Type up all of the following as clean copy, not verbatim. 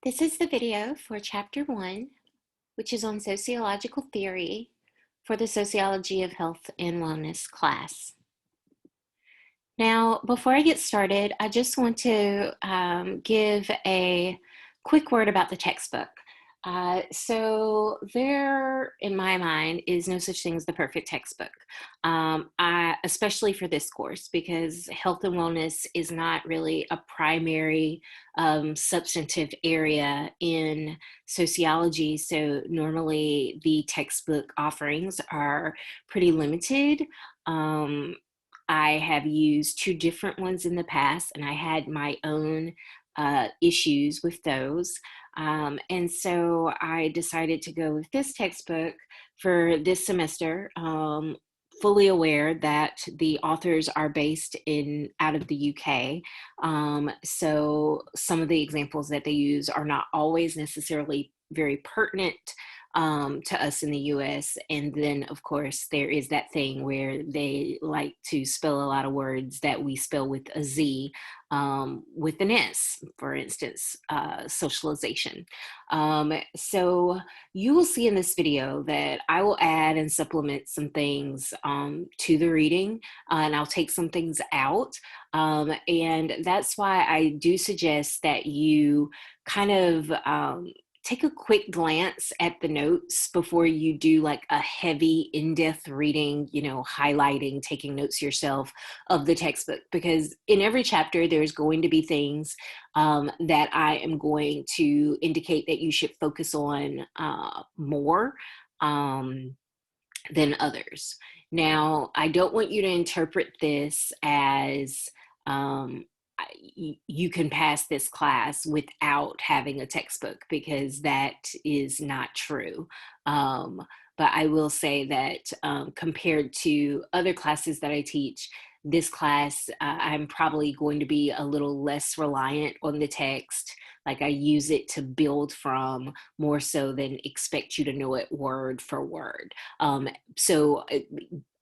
This is the video for Chapter 1, which is on sociological theory for the Sociology of Health and Wellness class. Now, before I get started, I just want to give a quick word about the textbook. So there, in my mind, is no such thing as the perfect textbook, especially for this course, because health and wellness is not really a primary substantive area in sociology. So normally the textbook offerings are pretty limited. I have used two different ones in the past, and I had my own issues with those. And so I decided to go with this textbook for this semester, fully aware that the authors are based out of the UK. So some of the examples that they use are not always necessarily very pertinent to us in the US. And then, of course, there is that thing where they like to spell a lot of words that we spell with a Z, with an S, for instance, socialization. So you will see in this video that I will add and supplement some things to the reading, and I'll take some things out. And that's why I do suggest that you kind of take a quick glance at the notes before you do like a heavy in-depth reading, highlighting, taking notes yourself of the textbook, because in every chapter there's going to be things that I am going to indicate that you should focus on more than others. Now, I don't want you to interpret this as you can pass this class without having a textbook, because that is not true. But I will say that compared to other classes that I teach, this class, I'm probably going to be a little less reliant on the text. Like, I use it to build from more so than expect you to know it word for word. So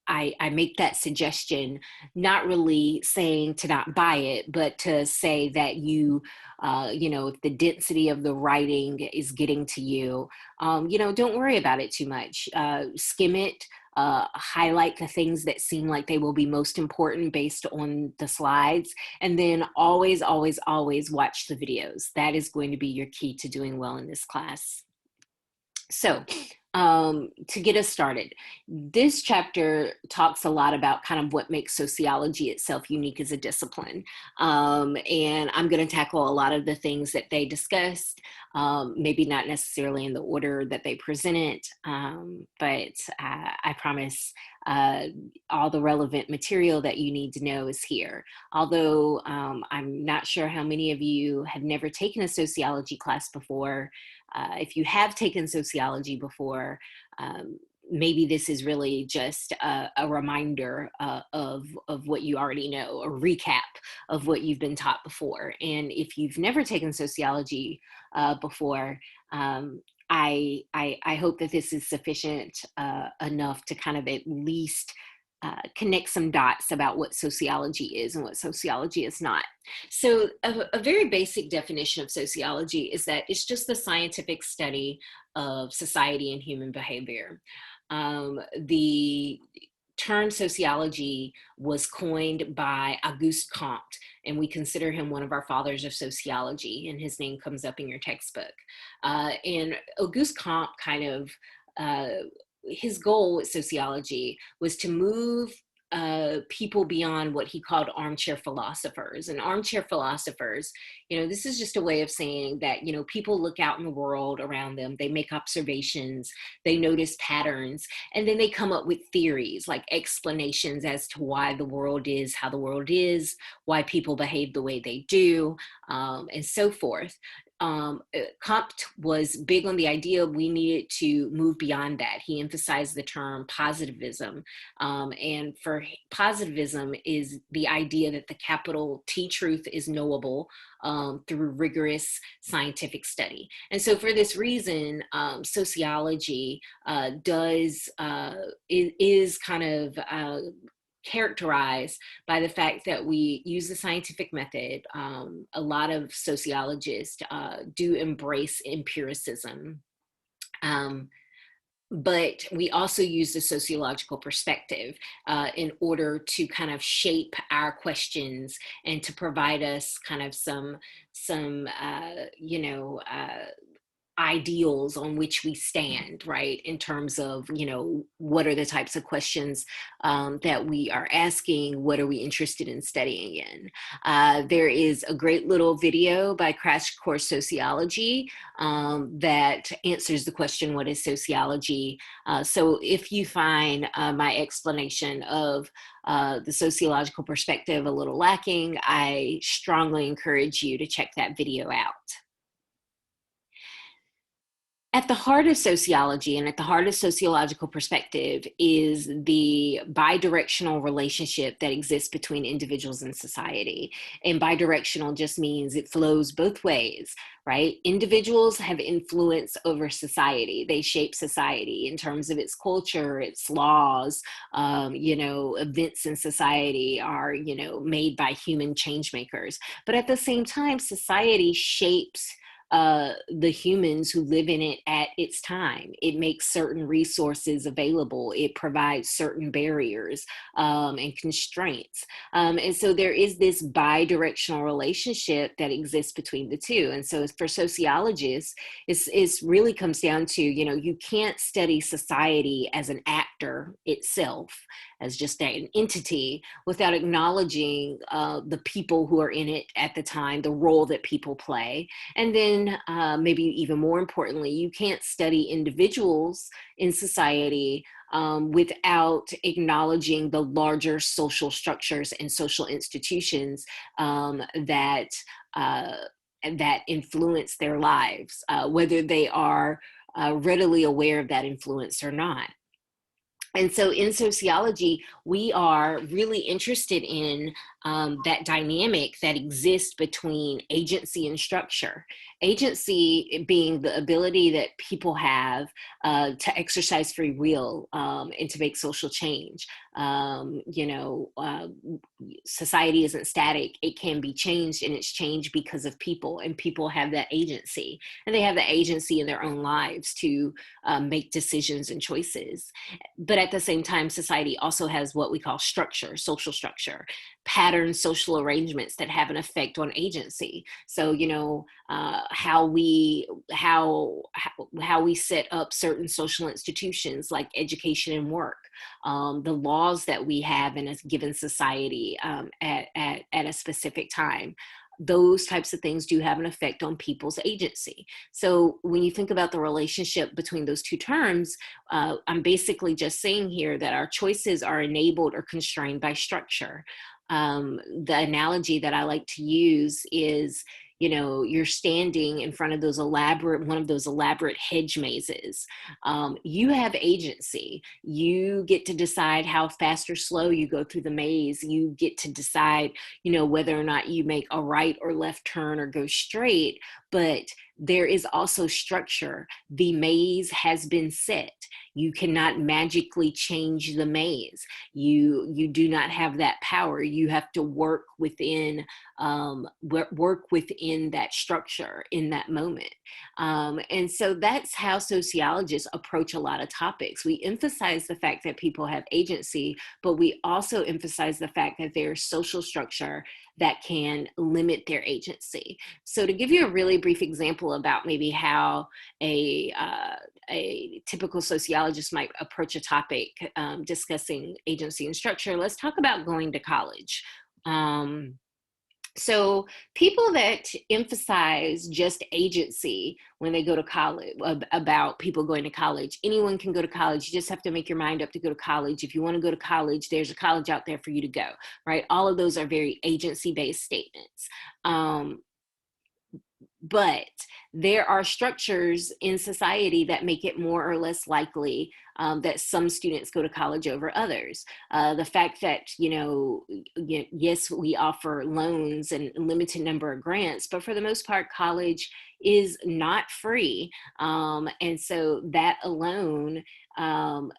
I make that suggestion, not really saying to not buy it, but to say that if the density of the writing is getting to you, don't worry about it too much. Skim it, highlight the things that seem like they will be most important based on the slides, and then always, always, always watch the videos. That is going to be your key to doing well in this class. So to get us started, this chapter talks a lot about kind of what makes sociology itself unique as a discipline. And I'm going to tackle a lot of the things that they discussed, maybe not necessarily in the order that they present it, but I promise all the relevant material that you need to know is here. Although I'm not sure how many of you have never taken a sociology class before. If you have taken sociology before, maybe this is really just a reminder of what you already know, a recap of what you've been taught before. And if you've never taken sociology before, I hope that this is sufficient enough to kind of at least connect some dots about what sociology is and what sociology is not. So a very basic definition of sociology is that it's just the scientific study of society and human behavior. The term sociology was coined by Auguste Comte, and we consider him one of our fathers of sociology, and his name comes up in your textbook. And Auguste Comte his goal with sociology was to move people beyond what he called armchair philosophers. And armchair philosophers, this is just a way of saying that, people look out in the world around them, they make observations, they notice patterns, and then they come up with theories, like explanations as to why the world is how the world is, why people behave the way they do, and so forth. Comte was big on the idea we needed to move beyond that. He emphasized the term positivism. And for positivism is the idea that the capital T truth is knowable through rigorous scientific study. And so for this reason, sociology is kind of characterized by the fact that we use the scientific method. A lot of sociologists do embrace empiricism. Um, but we also use the sociological perspective in order to kind of shape our questions and to provide us kind of some ideals on which we stand, right? In terms of, what are the types of questions that we are asking? What are we interested in studying in? There is a great little video by Crash Course Sociology that answers the question, what is sociology? So if you find my explanation of the sociological perspective a little lacking, I strongly encourage you to check that video out. At the heart of sociology and at the heart of sociological perspective is the bidirectional relationship that exists between individuals and society. And bidirectional just means it flows both ways, right? Individuals have influence over society. They shape society in terms of its culture, its laws. Events in society are, made by human change makers. But at the same time, society shapes the humans who live in it at its time. It makes certain resources available. It provides certain barriers and constraints. And so there is this bi-directional relationship that exists between the two. And so for sociologists, it really comes down to, you can't study society as an actor itself, as just an entity, without acknowledging the people who are in it at the time, the role that people play. And then maybe even more importantly, you can't study individuals in society without acknowledging the larger social structures and social institutions that influence their lives, whether they are readily aware of that influence or not. And so in sociology, we are really interested in that dynamic that exists between agency and structure. Agency being the ability that people have to exercise free will and to make social change. Society isn't static. It can be changed, and it's changed because of people, and people have that agency. And they have the agency in their own lives to make decisions and choices. But at the same time, society also has what we call structure, social structure, patterns, social arrangements that have an effect on agency. So, how we set up certain social institutions like education and work, the laws that we have in a given society at a specific time. Those types of things do have an effect on people's agency. So when you think about the relationship between those two terms, I'm basically just saying here that our choices are enabled or constrained by structure. The analogy that I like to use is, you're standing in front of one of those elaborate hedge mazes. You have agency. You get to decide how fast or slow you go through the maze. You get to decide, whether or not you make a right or left turn or go straight. But there is also structure. The maze has been set. You cannot magically change the maze. You do not have that power. You have to work within that structure in that moment. And so that's how sociologists approach a lot of topics. We emphasize the fact that people have agency, but we also emphasize the fact that there's social structure that can limit their agency. So to give you a really brief example about maybe how a typical sociologist might approach a topic discussing agency and structure, let's talk about going to college. So people that emphasize just agency when they go to college, about people going to college, anyone can go to college. You just have to make your mind up to go to college. If you want to go to college, there's a college out there for you to go, right? All of those are very agency-based statements. But there are structures in society that make it more or less likely that some students go to college over others. The fact that, yes, we offer loans and a limited number of grants, but for the most part, college is not free. And so that alone um,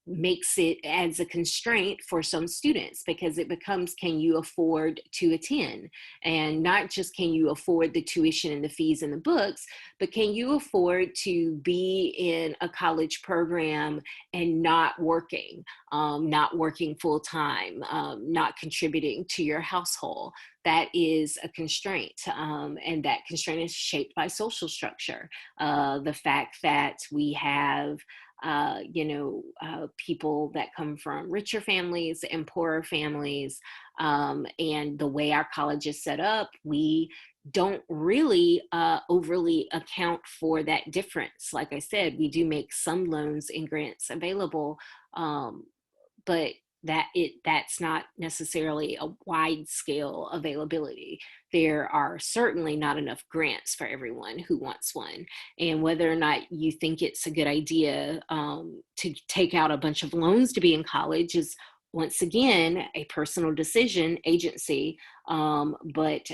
makes it as a constraint for some students, because it becomes, can you afford to attend? And not just can you afford the tuition and the fees and the books, but can you afford to be in a college program and not working full time, not contributing to your household? That is a constraint, and that constraint is shaped by social structure. The fact that we have people that come from richer families and poorer families, and the way our college is set up, we don't really overly account for that difference. Like I said, we do make some loans and grants available, but that's not necessarily a wide scale availability. There are certainly not enough grants for everyone who wants one. And whether or not you think it's a good idea to take out a bunch of loans to be in college is, once again, a personal decision, agency, but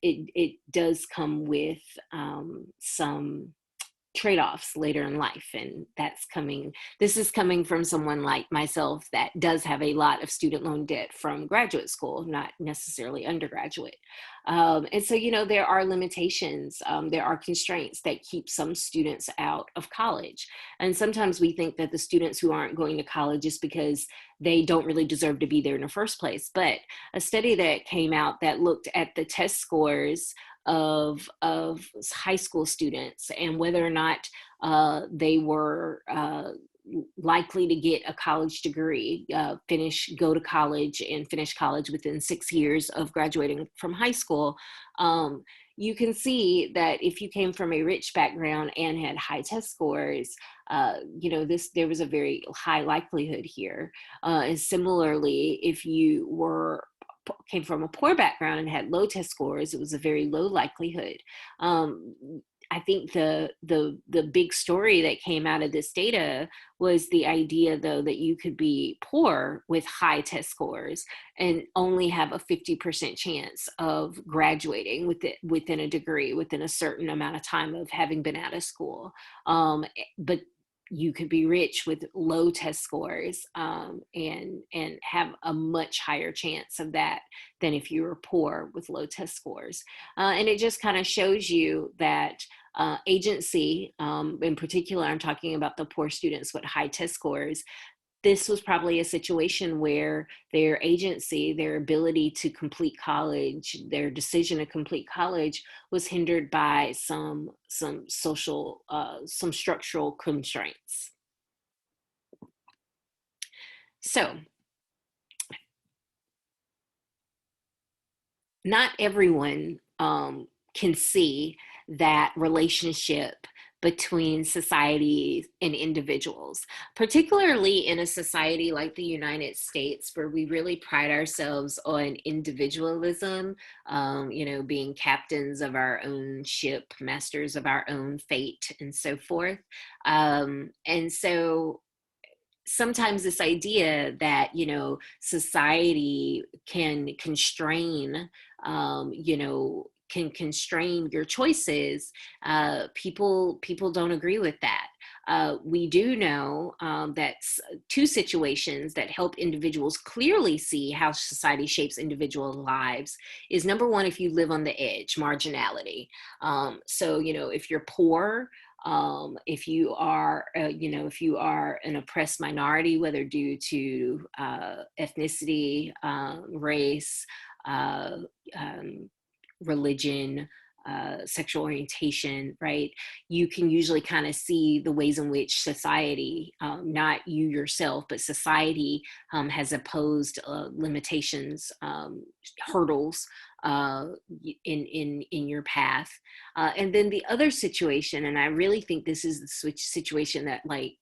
it does come with some trade-offs later in life. And this is coming from someone like myself that does have a lot of student loan debt from graduate school, not necessarily undergraduate. And so, there are limitations, there are constraints that keep some students out of college. And sometimes we think that the students who aren't going to college is because they don't really deserve to be there in the first place. But a study that came out that looked at the test scores of high school students and whether or not they were likely to get a college degree, go to college and finish college within 6 years of graduating from high school. You can see that if you came from a rich background and had high test scores, there was a very high likelihood here. And similarly, if you came from a poor background and had low test scores, it was a very low likelihood. I think the big story that came out of this data was the idea, though, that you could be poor with high test scores and only have a 50% chance of graduating within a degree within a certain amount of time of having been out of school. But you could be rich with low test scores, and have a much higher chance of that than if you were poor with low test scores. And it just kind of shows you that agency, in particular, I'm talking about the poor students with high test scores. This was probably a situation where their agency, their ability to complete college, their decision to complete college was hindered by some social, some structural constraints. So, not everyone can see that relationship between society and individuals, particularly in a society like the United States, where we really pride ourselves on individualism, being captains of our own ship, masters of our own fate, and so forth. And so sometimes this idea that, society can constrain, can constrain your choices, people don't agree with that. We do know that two situations that help individuals clearly see how society shapes individual lives is, number one, if you live on the edge, marginality. So, if you're poor, if you are, if you are an oppressed minority, whether due to ethnicity, race, religion, sexual orientation, right? You can usually kind of see the ways in which society, not you yourself, but society has opposed limitations, hurdles in your path. And then the other situation, and I really think this is the situation that, like,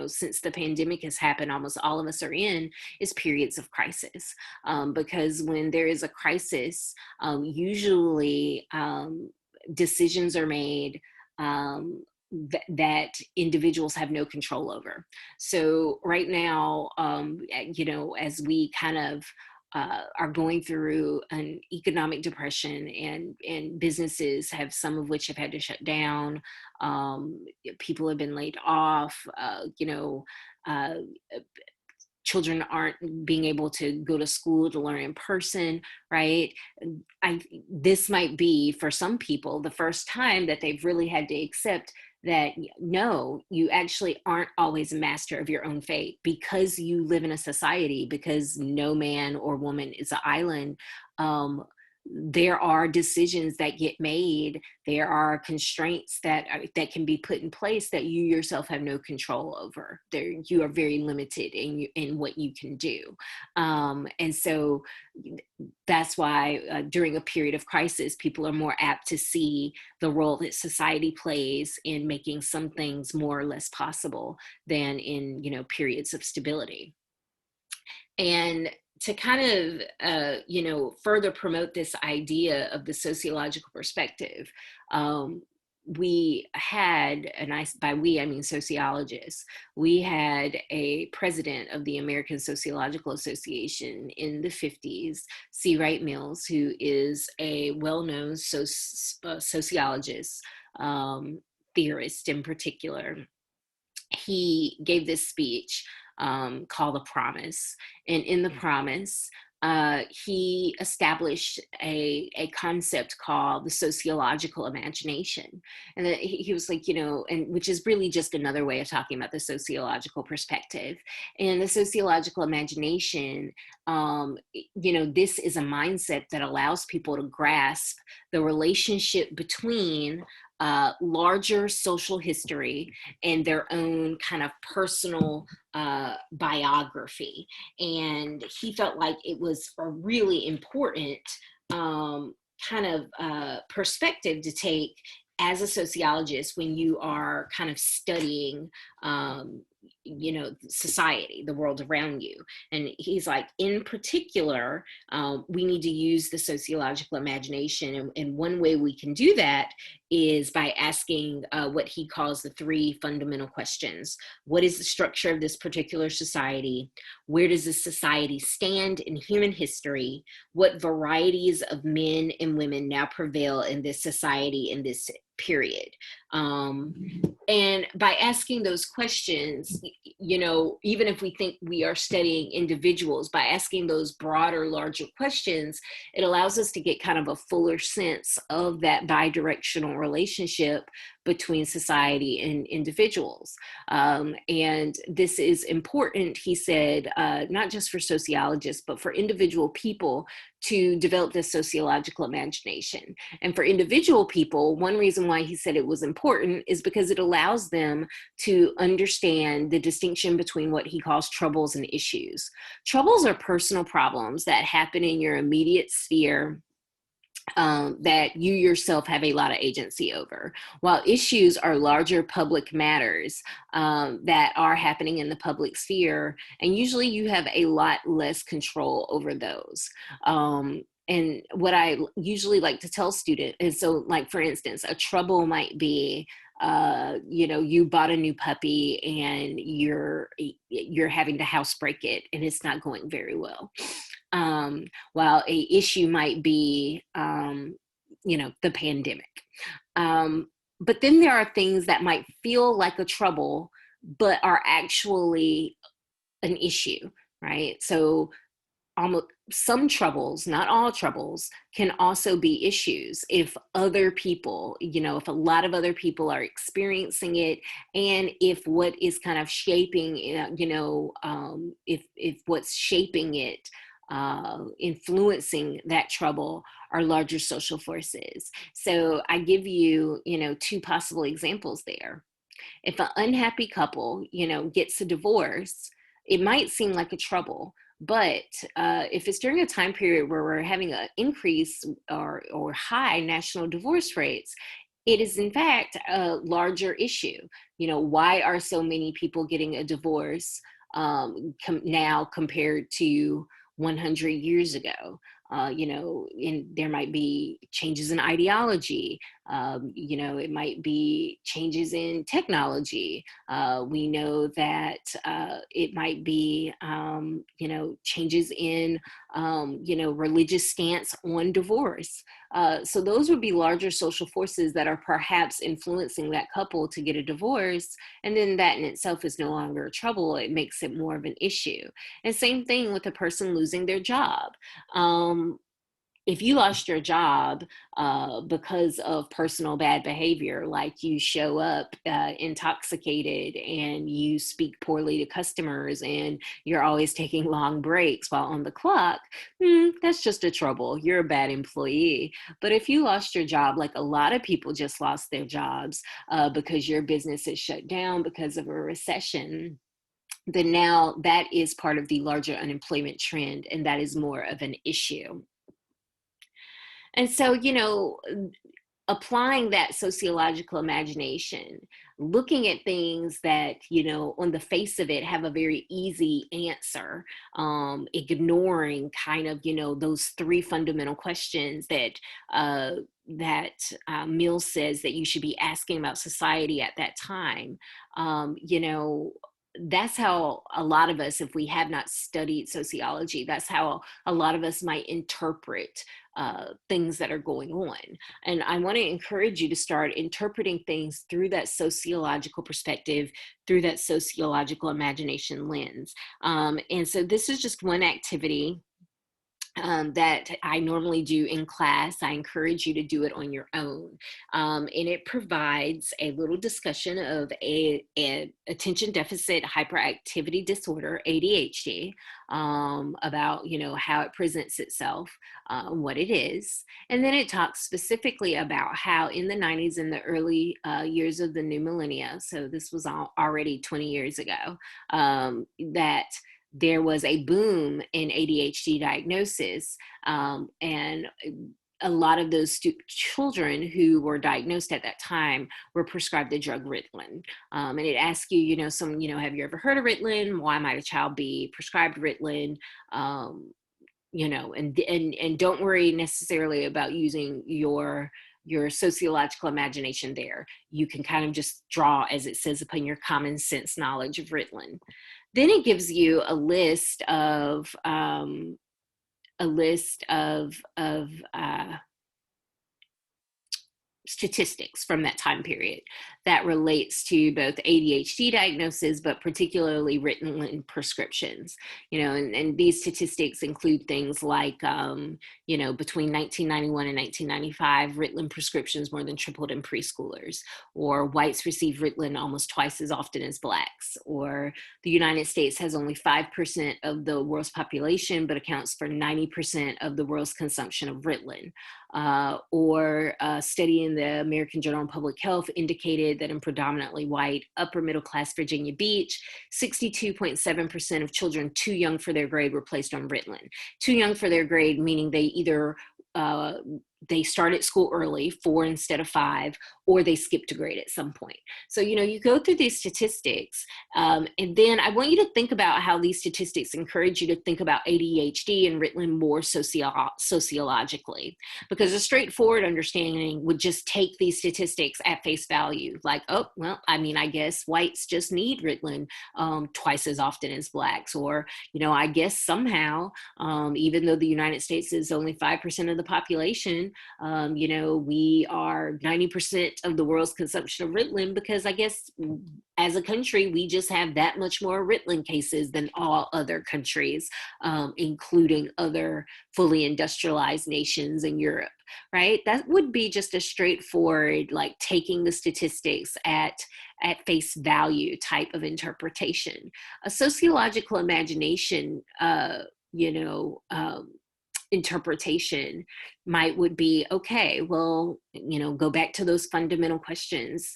since the pandemic has happened, almost all of us are in, is periods of crisis. Because when there is a crisis, usually decisions are made that individuals have no control over. So right now, as we kind of are going through an economic depression, and businesses have, some of which have had to shut down. People have been laid off. Uh, Children aren't being able to go to school to learn in person, right? This might be, for some people, the first time that they've really had to accept that no, you actually aren't always a master of your own fate, because you live in a society, because no man or woman is an island. There are decisions that get made. There are constraints that can be put in place that you yourself have no control over. You are very limited in what you can do, and so that's why during a period of crisis, people are more apt to see the role that society plays in making some things more or less possible than in periods of stability. And to kind of, further promote this idea of the sociological perspective, we had, by we, I mean sociologists, we had a president of the American Sociological Association in the 50s, C. Wright Mills, who is a well-known sociologist, theorist in particular. He gave this speech called The Promise. And in The Promise, he established a concept called the sociological imagination. And that he was like, and which is really just another way of talking about the sociological perspective. And the sociological imagination, this is a mindset that allows people to grasp the relationship between larger social history and their own kind of personal biography. And he felt like it was a really important kind of perspective to take as a sociologist when you are kind of studying society, the world around you. And he's like, in particular, we need to use the sociological imagination. And one way we can do that is by asking what he calls the three fundamental questions. What is the structure of this particular society? Where does this society stand in human history? What varieties of men and women now prevail in this society in this period? And by asking those questions, even if we think we are studying individuals, by asking those broader, larger questions, it allows us to get kind of a fuller sense of that bidirectional relationship between society and individuals. And this is important, he said, not just for sociologists, but for individual people to develop this sociological imagination. And for individual people, one reason why he said it was important is because it allows them to understand the distinction between what he calls troubles and issues. Troubles are personal problems that happen in your immediate sphere, that you yourself have a lot of agency over, while issues are larger public matters that are happening in the public sphere, and usually you have a lot less control over those. And what I usually like to tell students is, so like, for instance, a trouble might be, you bought a new puppy and you're having to housebreak it and it's not going very well. While a issue might be, the pandemic. But then there are things that might feel like a trouble, but are actually an issue, right? So almost some troubles, not all troubles, can also be issues if other people, if a lot of other people are experiencing it, and if what is kind of shaping, if what's shaping it, influencing that trouble, are larger social forces. So I give you, two possible examples there. If an unhappy couple, gets a divorce, it might seem like a trouble. But if it's during a time period where we're having an increase or high national divorce rates, it is in fact a larger issue. Why are so many people getting a divorce now compared to 100 years ago? And there might be changes in ideology. It might be changes in technology. We know that it might be, changes in, religious stance on divorce. So those would be larger social forces that are perhaps influencing that couple to get a divorce. And then that in itself is no longer trouble. It makes it more of an issue. And same thing with a person losing their job. If you lost your job because of personal bad behavior, like you show up intoxicated and you speak poorly to customers and you're always taking long breaks while on the clock, that's just a trouble. You're a bad employee. But if you lost your job, like a lot of people just lost their jobs because your business is shut down because of a recession, then now that is part of the larger unemployment trend, and that is more of an issue. And so, applying that sociological imagination, looking at things that, on the face of it have a very easy answer, ignoring kind of, those three fundamental questions that Mill says that you should be asking about society at that time. That's how a lot of us, if we have not studied sociology, that's how a lot of us might interpret things that are going on. And I want to encourage you to start interpreting things through that sociological perspective, through that sociological imagination lens. And so this is just one activity that I normally do in class. I encourage you to do it on your own. And it provides a little discussion of a attention deficit hyperactivity disorder, ADHD, about, how it presents itself, what it is. And then it talks specifically about how in the 90s and the early years of the new millennia, so this was already 20 years ago, that there was a boom in ADHD diagnosis, and a lot of those children who were diagnosed at that time were prescribed the drug Ritalin. And it asks you, have you ever heard of Ritalin? Why might a child be prescribed Ritalin? And don't worry necessarily about using your sociological imagination there. You can kind of just draw, as it says, upon your common sense knowledge of Ritalin. Then it gives you a list of statistics from that time period that relates to both ADHD diagnosis, but particularly Ritalin prescriptions. And these statistics include things like, between 1991 and 1995, Ritalin prescriptions more than tripled in preschoolers, or whites receive Ritalin almost twice as often as blacks, or the United States has only 5% of the world's population, but accounts for 90% of the world's consumption of Ritalin. Or a study in the American Journal of Public Health indicated that in predominantly white, upper middle class Virginia Beach, 62.7% of children too young for their grade were placed on Ritalin. Too young for their grade, meaning they either they started school early, 4 instead of 5, or they skipped a grade at some point. So, you go through these statistics, and then I want you to think about how these statistics encourage you to think about ADHD and Ritalin more sociologically, because a straightforward understanding would just take these statistics at face value. Like, oh, well, I guess whites just need Ritalin twice as often as blacks, or, I guess somehow, even though the United States is only 5% of the population, we are 90% of the world's consumption of Ritalin, because I guess as a country, we just have that much more Ritalin cases than all other countries, including other fully industrialized nations in Europe, right? That would be just a straightforward, like taking the statistics at face value type of interpretation. A sociological imagination, interpretation would be, okay, well, go back to those fundamental questions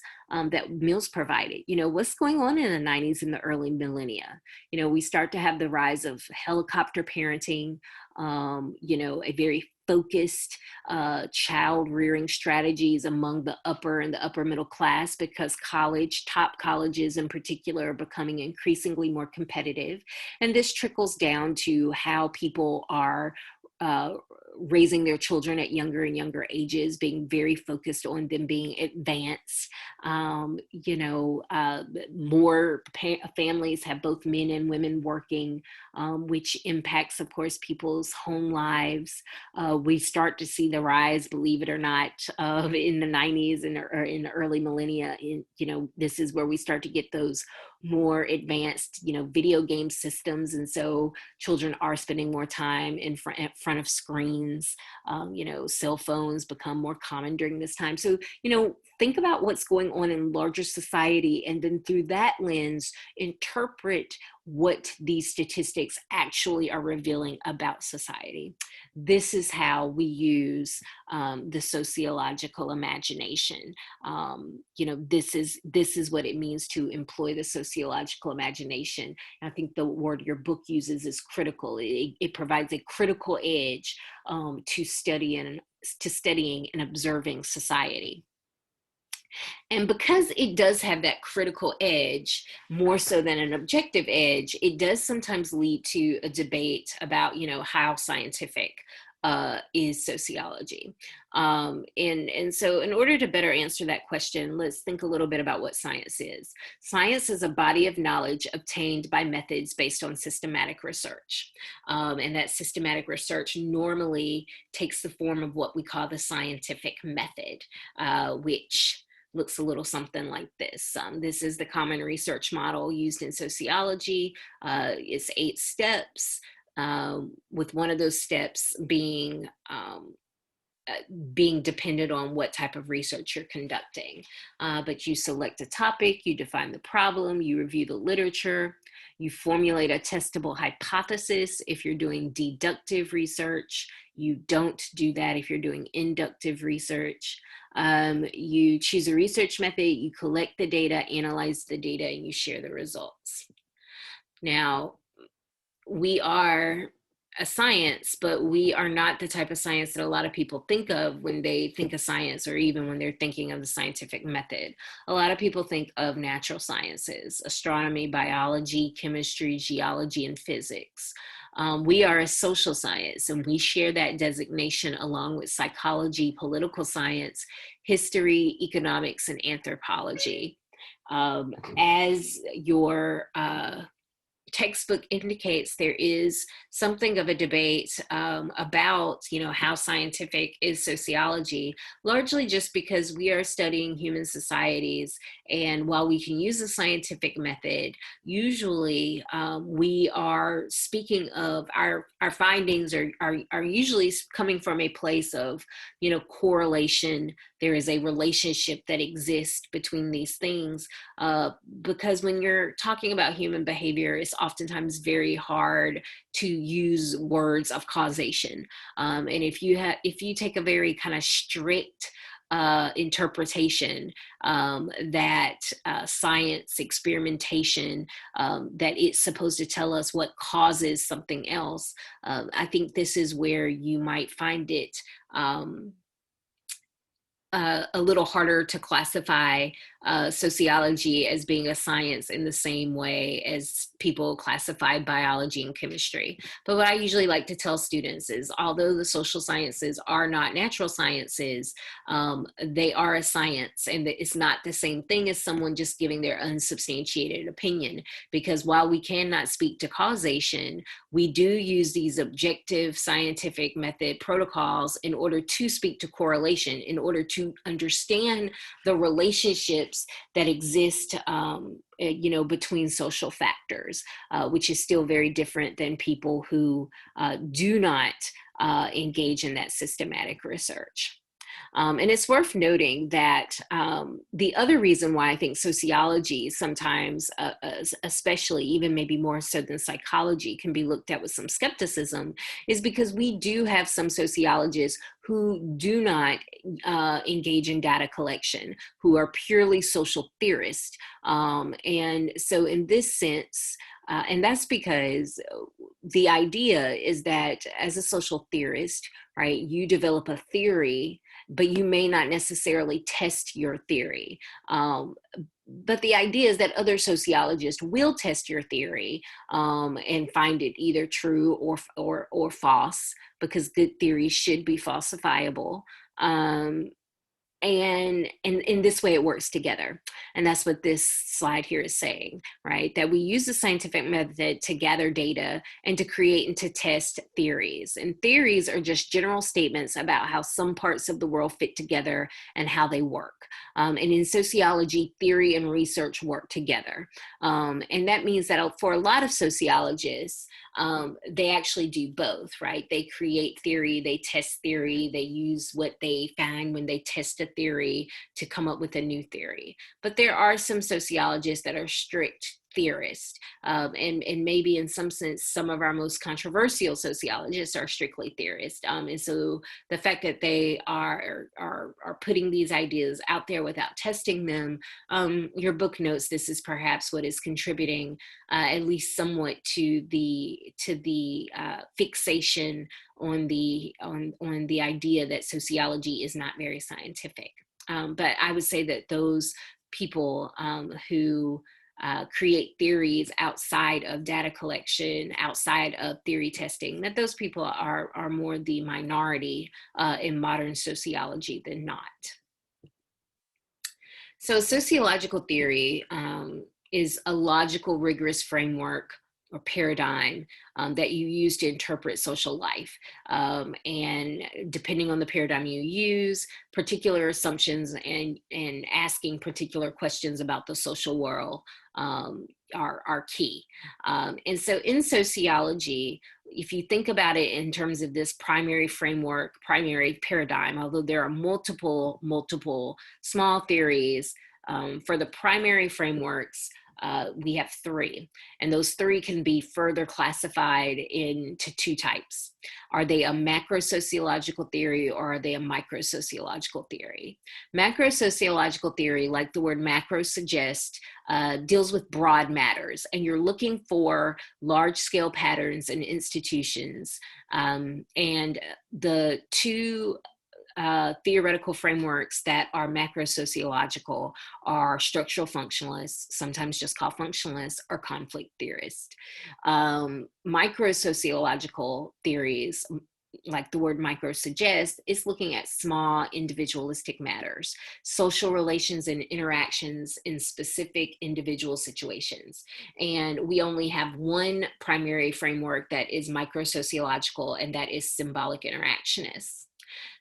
that Mills provided. What's going on in the 90s and the early millennia? We start to have the rise of helicopter parenting, a very focused child rearing strategies among the upper and the upper middle class, because top colleges in particular, are becoming increasingly more competitive. And this trickles down to how people are raising their children at younger and younger ages, being very focused on them being advanced. More families have both men and women working, which impacts, of course, people's home lives. We start to see the rise, believe it or not, in the 90s or in the early millennia. This is where we start to get those more advanced, video game systems. And so children are spending more time in front of screens. Cell phones become more common during this time. So, think about what's going on in larger society, and then through that lens, interpret what these statistics actually are revealing about society. This is how we use the sociological imagination. This is what it means to employ the sociological imagination. And I think the word your book uses is critical. It provides a critical edge to studying and observing society. And because it does have that critical edge, more so than an objective edge, it does sometimes lead to a debate about, how scientific is sociology. And so in order to better answer that question, let's think a little bit about what science is. Science is a body of knowledge obtained by methods based on systematic research. And that systematic research normally takes the form of what we call the scientific method, which looks a little something like this. This is the common research model used in sociology. It's 8 steps, with one of those steps being dependent on what type of research you're conducting. But you select a topic, you define the problem, you review the literature, you formulate a testable hypothesis if you're doing deductive research. You don't do that if you're doing inductive research. You choose a research method, you collect the data, analyze the data, and you share the results. Now, we are a science, but we are not the type of science that a lot of people think of when they think of science, or even when they're thinking of the scientific method. A lot of people think of natural sciences: astronomy, biology, chemistry, geology, and physics. We are a social science, and we share that designation along with psychology, political science, history, economics, and anthropology. As your textbook indicates, there is something of a debate about, how scientific is sociology, largely just because we are studying human societies. And while we can use a scientific method, usually we are speaking of our findings are usually coming from a place of, correlation. There is a relationship that exists between these things, because when you're talking about human behavior, it's oftentimes very hard to use words of causation. And if you take a very kind of strict interpretation that science experimentation, that it's supposed to tell us what causes something else, I think this is where you might find it a little harder to classify sociology as being a science in the same way as people classify biology and chemistry. But what I usually like to tell students is, although the social sciences are not natural sciences, they are a science, and it's not the same thing as someone just giving their unsubstantiated opinion. Because while we cannot speak to causation, we do use these objective scientific method protocols in order to speak to correlation, in order to understand the relationships that exist between social factors, which is still very different than people who do not engage in that systematic research. And it's worth noting that the other reason why I think sociology sometimes, especially even maybe more so than psychology, can be looked at with some skepticism is because we do have some sociologists who do not engage in data collection, who are purely social theorists. And so in this sense, and that's because the idea is that as a social theorist, right, you develop a theory, but you may not necessarily test your theory. but the idea is that other sociologists will test your theory and find it either true or false, because good theories should be falsifiable. And in this way it works together, and that's what this slide here is saying, right? That we use the scientific method to gather data and to create and to test theories, and theories are just general statements about how some parts of the world fit together and how they work. And in sociology, theory and research work together, and that means that for a lot of sociologists, they actually do both, right? They create theory, they test theory, they use what they find when they test a theory to come up with a new theory. But there are some sociologists that are strict theorists, and maybe in some sense, some of our most controversial sociologists are strictly theorists. And so the fact that they are putting these ideas out there without testing them, your book notes this is perhaps what is contributing at least somewhat to the fixation on the idea that sociology is not very scientific. But I would say that those people who create theories outside of data collection, outside of theory testing, that those people are more the minority in modern sociology than not. So sociological theory is a logical, rigorous framework or paradigm that you use to interpret social life. And depending on the paradigm you use, particular assumptions and asking particular questions about the social world are key. And so in sociology, if you think about it in terms of this primary framework, primary paradigm, although there are multiple small theories, for the primary frameworks, we have three, and those three can be further classified into two types. Are they a macro-sociological theory, or are they a micro-sociological theory? Macro-sociological theory, like the word macro suggests, deals with broad matters, and you're looking for large-scale patterns in institutions. And the two theoretical frameworks that are macro-sociological are structural functionalists, sometimes just called functionalists, or conflict theorists. Micro-sociological theories, like the word micro suggests, is looking at small individualistic matters, social relations and interactions in specific individual situations. And we only have one primary framework that is micro-sociological, and that is symbolic interactionists.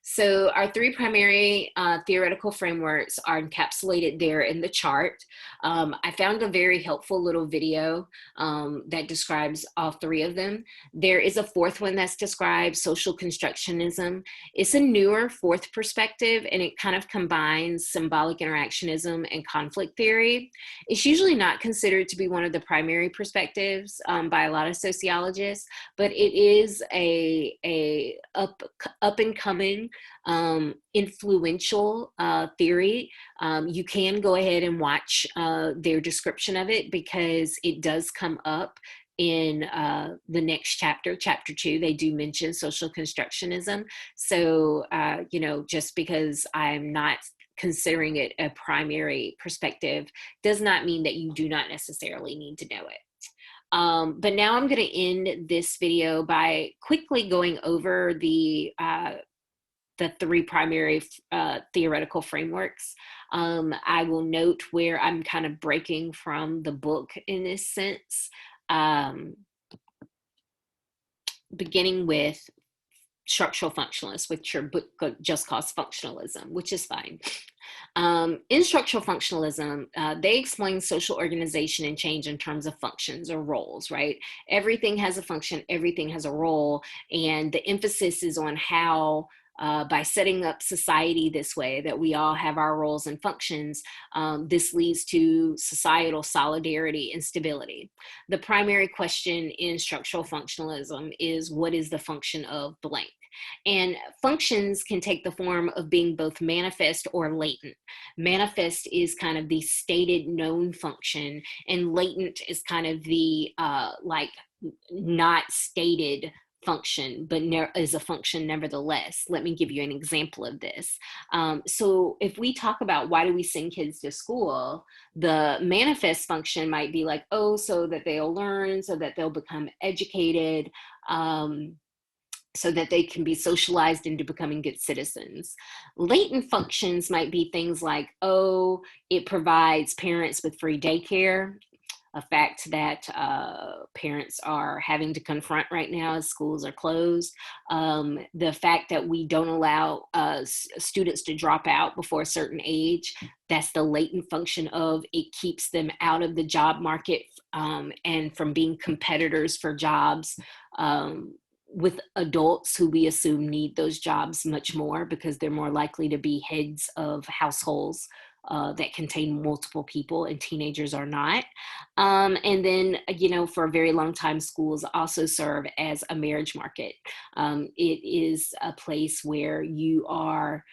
So our three primary theoretical frameworks are encapsulated there in the chart. I found a very helpful little video that describes all three of them. There is a fourth one that's described, social constructionism. It's a newer fourth perspective, and it kind of combines symbolic interactionism and conflict theory. It's usually not considered to be one of the primary perspectives by a lot of sociologists, but it is a up and coming influential theory. You can go ahead and watch their description of it, because it does come up in the next chapter, chapter 2. They do mention social constructionism. So, just because I'm not considering it a primary perspective does not mean that you do not necessarily need to know it. But now I'm going to end this video by quickly going over the three primary theoretical frameworks. I will note where I'm kind of breaking from the book in this sense, beginning with structural functionalists, which your book just calls functionalism, which is fine. In structural functionalism, they explain social organization and change in terms of functions or roles, right? Everything has a function, everything has a role, and the emphasis is on how by setting up society this way, that we all have our roles and functions, this leads to societal solidarity and stability. The primary question in structural functionalism is, what is the function of blank? And functions can take the form of being both manifest or latent. Manifest is kind of the stated known function, and latent is kind of the not stated function, but is a function nevertheless. Let me give you an example of this. So if we talk about why do we send kids to school, the manifest function might be like, oh, so that they'll learn, so that they'll become educated, so that they can be socialized into becoming good citizens. Latent functions might be things like, oh, it provides parents with free daycare, a fact that parents are having to confront right now as schools are closed. The fact that we don't allow students to drop out before a certain age, that's the latent function of it keeps them out of the job market and from being competitors for jobs with adults who we assume need those jobs much more because they're more likely to be heads of households that contain multiple people, and teenagers are not. And then, for a very long time, schools also serve as a marriage market. It is a place where you are,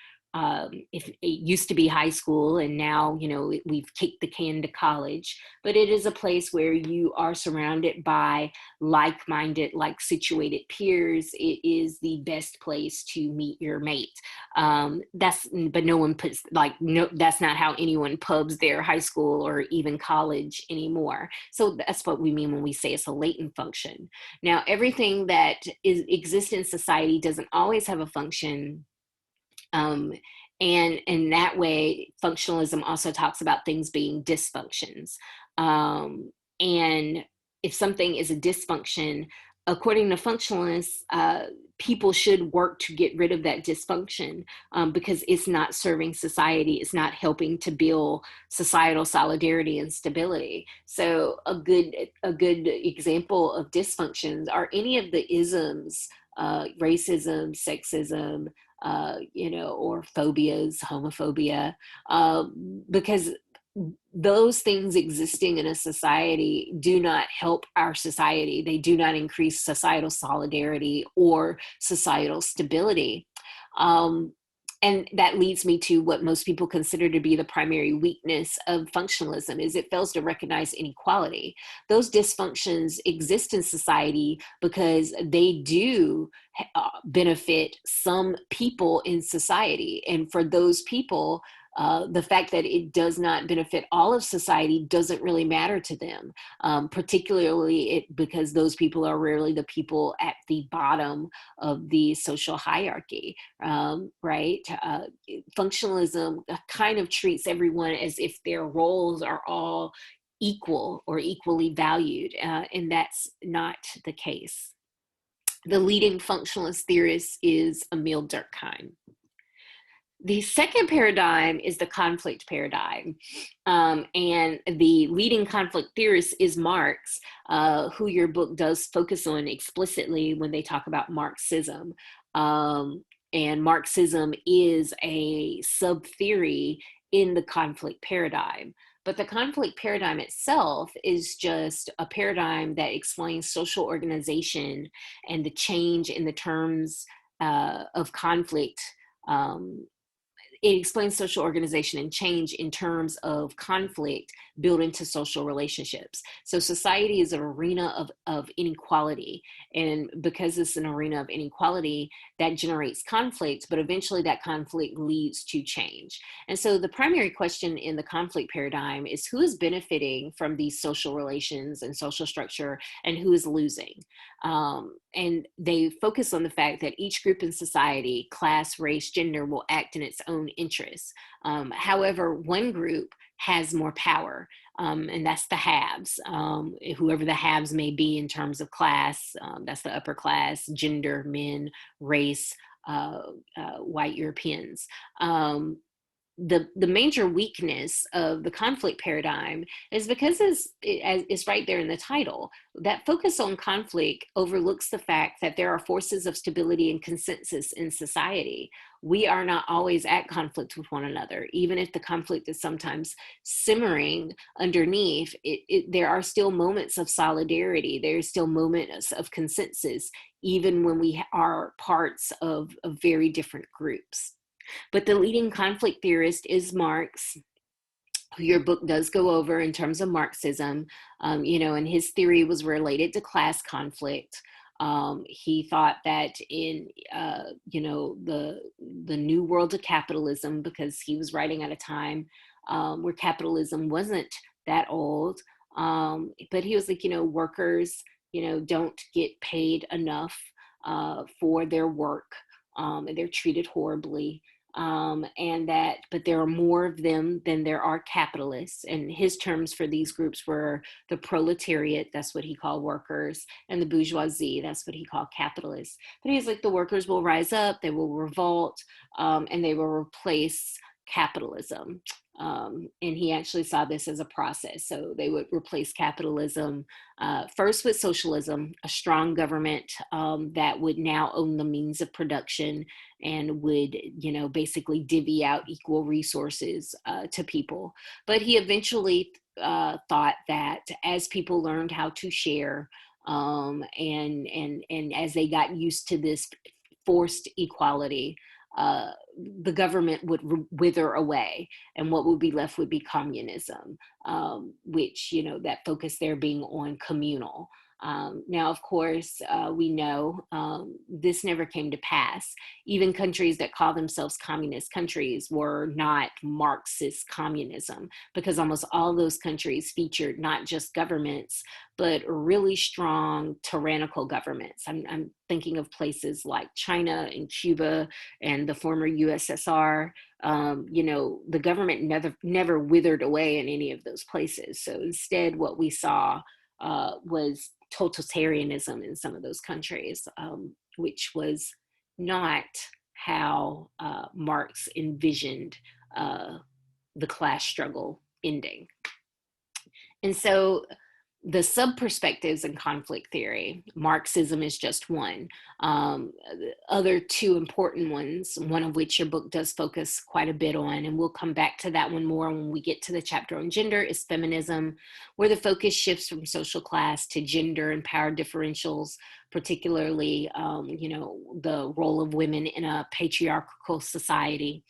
if it used to be high school and now, we've kicked the can to college, but it is a place where you are surrounded by like-minded, like-situated peers. It is the best place to meet your mate. But no one puts no, that's not how anyone pubs their high school or even college anymore. So that's what we mean when we say it's a latent function. Now, everything that exists in society doesn't always have a function. And in that way, functionalism also talks about things being dysfunctions. And if something is a dysfunction, according to functionalists, people should work to get rid of that dysfunction because it's not serving society. It's not helping to build societal solidarity and stability. So a good example of dysfunctions are any of the isms, racism, sexism, or phobias, homophobia, because those things existing in a society do not help our society. They do not increase societal solidarity or societal stability. And that leads me to what most people consider to be the primary weakness of functionalism is it fails to recognize inequality. Those dysfunctions exist in society because they do benefit some people in society. And for those people, the fact that it does not benefit all of society doesn't really matter to them, particularly because those people are rarely the people at the bottom of the social hierarchy, right? Functionalism kind of treats everyone as if their roles are all equal or equally valued, and that's not the case. The leading functionalist theorist is Emil Durkheim. The second paradigm is the conflict paradigm. And the leading conflict theorist is Marx, who your book does focus on explicitly when they talk about Marxism. And Marxism is a sub-theory in the conflict paradigm. But the conflict paradigm itself is just a paradigm that explains social organization and the change in the terms of conflict. It explains social organization and change in terms of conflict built into social relationships. So society is an arena of inequality. And because it's an arena of inequality, that generates conflict, but eventually that conflict leads to change. And so the primary question in the conflict paradigm is who is benefiting from these social relations and social structure and who is losing? And they focus on the fact that each group in society, class, race, gender, will act in its own interests. However, one group has more power, and that's the haves. Whoever the haves may be in terms of class, that's the upper class, gender, men, race, white Europeans. The major weakness of the conflict paradigm is because it's right there in the title. That focus on conflict overlooks the fact that there are forces of stability and consensus in society. We are not always at conflict with one another. Even if the conflict is sometimes simmering underneath, there are still moments of solidarity. There's still moments of consensus, even when we are parts of very different groups. But the leading conflict theorist is Marx, who your book does go over in terms of Marxism, and his theory was related to class conflict. He thought that in the new world of capitalism, because he was writing at a time where capitalism wasn't that old, but he was like, workers, don't get paid enough for their work, and they're treated horribly. But there are more of them than there are capitalists. And his terms for these groups were the proletariat, that's what he called workers, and the bourgeoisie, that's what he called capitalists. But he's like, the workers will rise up, they will revolt, and they will replace capitalism. And he actually saw this as a process. So they would replace capitalism first with socialism, a strong government that would now own the means of production and would, basically divvy out equal resources to people. But he eventually thought that as people learned how to share, and as they got used to this forced equality, the government would wither away, and what would be left would be communism, which, that focus there being on communal. Now, of course, we know this never came to pass. Even countries that call themselves communist countries were not Marxist communism, because almost all those countries featured not just governments, but really strong tyrannical governments. I'm thinking of places like China and Cuba and the former USSR. The government never withered away in any of those places. So instead, what we saw was totalitarianism in some of those countries, which was not how Marx envisioned the class struggle ending. And so the sub-perspectives in conflict theory, Marxism is just one. The other two important ones, one of which your book does focus quite a bit on, and we'll come back to that one more when we get to the chapter on gender, is feminism, where the focus shifts from social class to gender and power differentials, particularly, the role of women in a patriarchal society,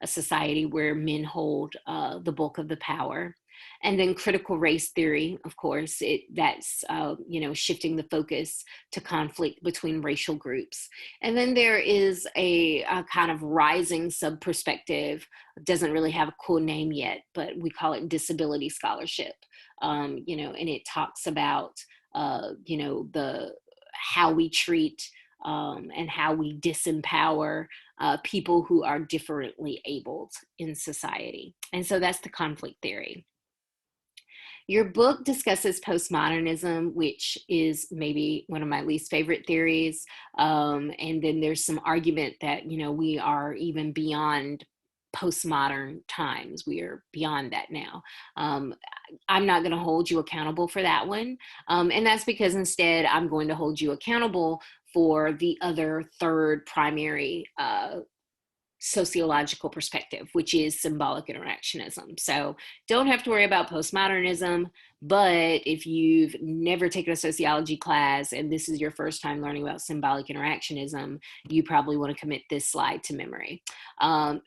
a society where men hold the bulk of the power. And then critical race theory, of course, that's shifting the focus to conflict between racial groups. And then there is a kind of rising sub-perspective, doesn't really have a cool name yet, but we call it disability scholarship. And it talks about how we treat and how we disempower people who are differently abled in society. And so that's the conflict theory. Your book discusses postmodernism, which is maybe one of my least favorite theories. And then there's some argument that, we are even beyond postmodern times. We are beyond that now. I'm not going to hold you accountable for that one. And that's because instead I'm going to hold you accountable for the other third primary sociological perspective, which is symbolic interactionism. So don't have to worry about postmodernism, but if you've never taken a sociology class and this is your first time learning about symbolic interactionism, you probably want to commit this slide to memory.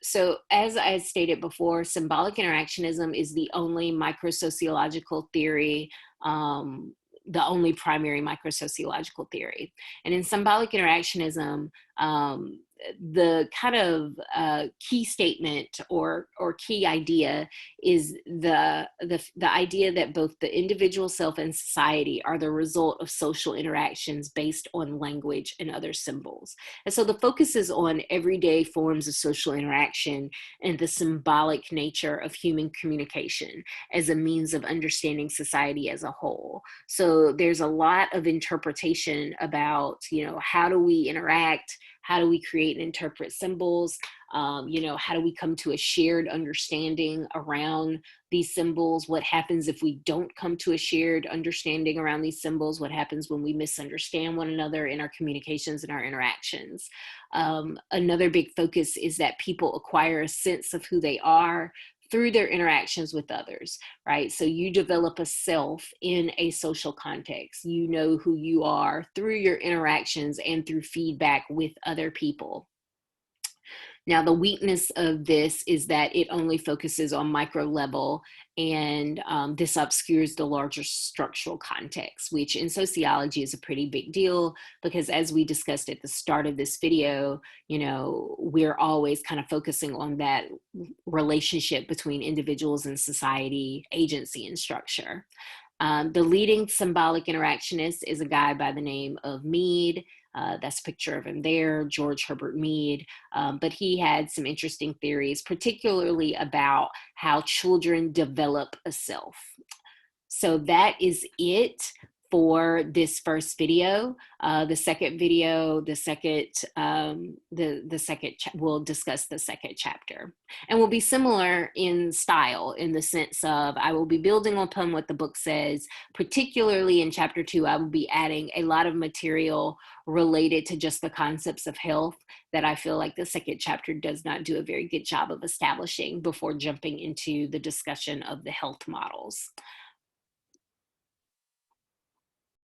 So as I stated before, symbolic interactionism is the only microsociological theory, the only primary microsociological theory. And in symbolic interactionism, the kind of key statement or key idea is the idea that both the individual self and society are the result of social interactions based on language and other symbols. And so the focus is on everyday forms of social interaction and the symbolic nature of human communication as a means of understanding society as a whole. So there's a lot of interpretation about, how do we interact? How do we create and interpret symbols? How do we come to a shared understanding around these symbols? What happens if we don't come to a shared understanding around these symbols? What happens when we misunderstand one another in our communications and our interactions? Another big focus is that people acquire a sense of who they are through their interactions with others, right? So you develop a self in a social context. You know who you are through your interactions and through feedback with other people. Now, the weakness of this is that it only focuses on micro level, and this obscures the larger structural context, which in sociology is a pretty big deal, because as we discussed at the start of this video, you know, we're always kind of focusing on that relationship between individuals and society, agency and structure. The leading symbolic interactionist is a guy by the name of Mead. That's a picture of him there, George Herbert Mead. But he had some interesting theories, particularly about how children develop a self. So that is it for this first video. The second video, we'll discuss the second chapter, and will be similar in style, in the sense of I will be building upon what the book says. Particularly in chapter 2, I will be adding a lot of material related to just the concepts of health that I feel like the second chapter does not do a very good job of establishing before jumping into the discussion of the health models.